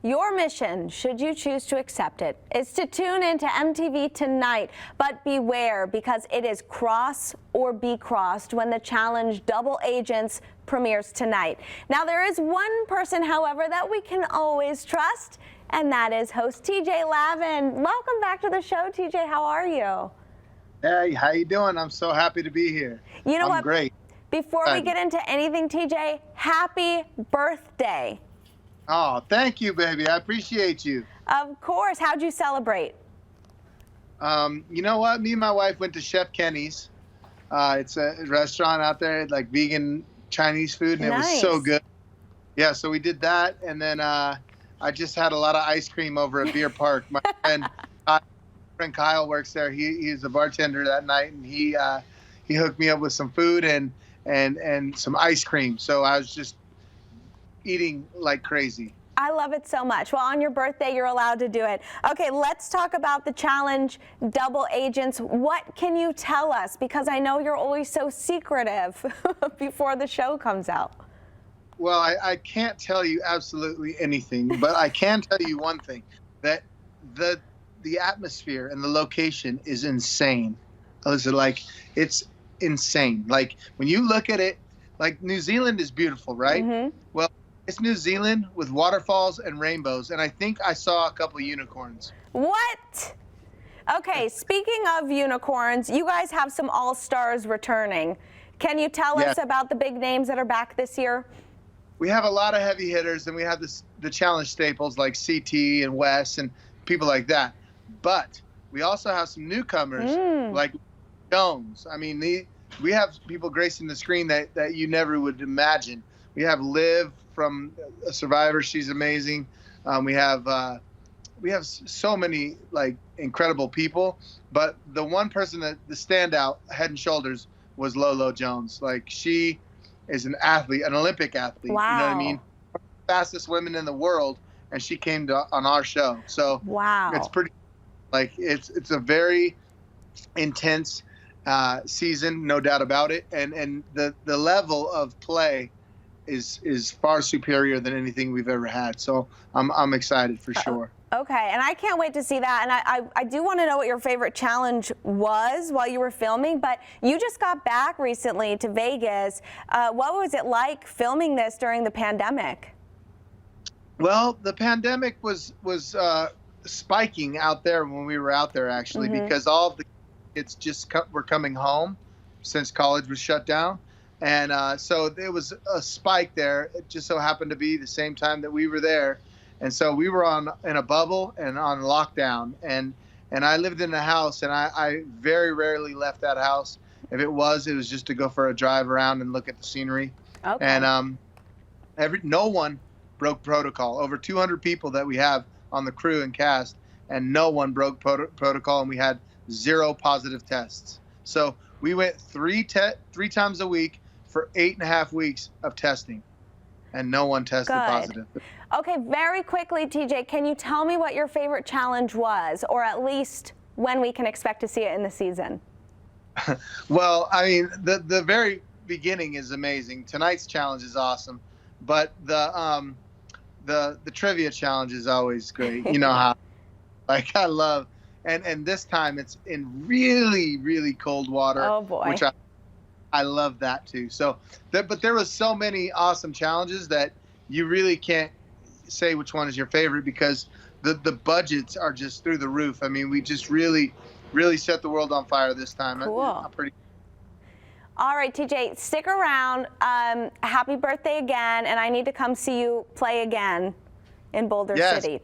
Your mission, should you choose to accept it, is to tune into MTV tonight. But beware, because it is cross or be crossed when the challenge Double Agents premieres tonight. Now, there is one person, however, that we can always trust, and that is host TJ Lavin. Welcome back to the show, TJ. How are you? Hey, how you doing? I'm so happy to be here. You know I'm what? Great. Before we get into anything, TJ, happy birthday. Oh, thank you, baby. I appreciate you. Of course. How'd you celebrate? You know what? Me and my wife went to Chef Kenny's. It's a restaurant out there, like vegan Chinese food, and it was so good. Yeah, so we did that, and then I just had a lot of ice cream over at Beer Park. My friend Kyle works there. He's a bartender that night, and he hooked me up with some food and some ice cream. So I was just eating like crazy. I love it so much. Well, on your birthday, you're allowed to do it. Okay, let's talk about the challenge, Double Agents. What can you tell us? Because I know you're always so secretive before the show comes out. Well, I can't tell you absolutely anything, but I can tell you one thing, that the atmosphere and the location is insane. It's insane. Like, when you look at it, like, New Zealand is beautiful, right? Mm-hmm. Well, it's New Zealand with waterfalls and rainbows, and I think I saw a couple of unicorns. What? Okay, speaking of unicorns, you guys have some all-stars returning. Can you tell us about the big names that are back this year? We have a lot of heavy hitters, and we have the challenge staples like CT and Wes and people like that. But we also have some newcomers like Jones. I mean, we have people gracing the screen that you never would imagine. We have Liv from Survivor. She's amazing. We have so many like incredible people. But the one person that the standout head and shoulders was Lolo Jones. Like, she is an athlete, an Olympic athlete. Wow. You know what I mean? Fastest women in the world, and she came on our show. So wow, it's pretty. Like, it's a very intense season, no doubt about it, and the level of play is far superior than anything we've ever had. So I'm excited for sure. Okay, and I can't wait to see that. And I do want to know what your favorite challenge was while you were filming, but you just got back recently to Vegas. What was it like filming this during the pandemic? Well, the pandemic was spiking out there when we were out there, actually, because all of the kids were coming home since college was shut down. And so there was a spike there. It just so happened to be the same time that we were there. And so we were in a bubble and on lockdown. And I lived in a house, and I very rarely left that house. If it was just to go for a drive around and look at the scenery. Okay. And no one broke protocol. Over 200 people that we have on the crew and cast, and no one broke protocol, and we had 0 positive tests. So we went three times a week for 8.5 weeks of testing, and no one tested positive. Okay, very quickly, TJ, can you tell me what your favorite challenge was, or at least when we can expect to see it in the season? Well, I mean, the very beginning is amazing. Tonight's challenge is awesome, but the trivia challenge is always great. You know how, like, I love, and this time it's in really, really cold water. Oh boy. Which I love that too. So, but there was so many awesome challenges that you really can't say which one is your favorite, because the budgets are just through the roof. I mean, we just really, really set the world on fire this time. Cool. I'm pretty. All right, TJ, stick around. Happy birthday again, and I need to come see you play again in Boulder City.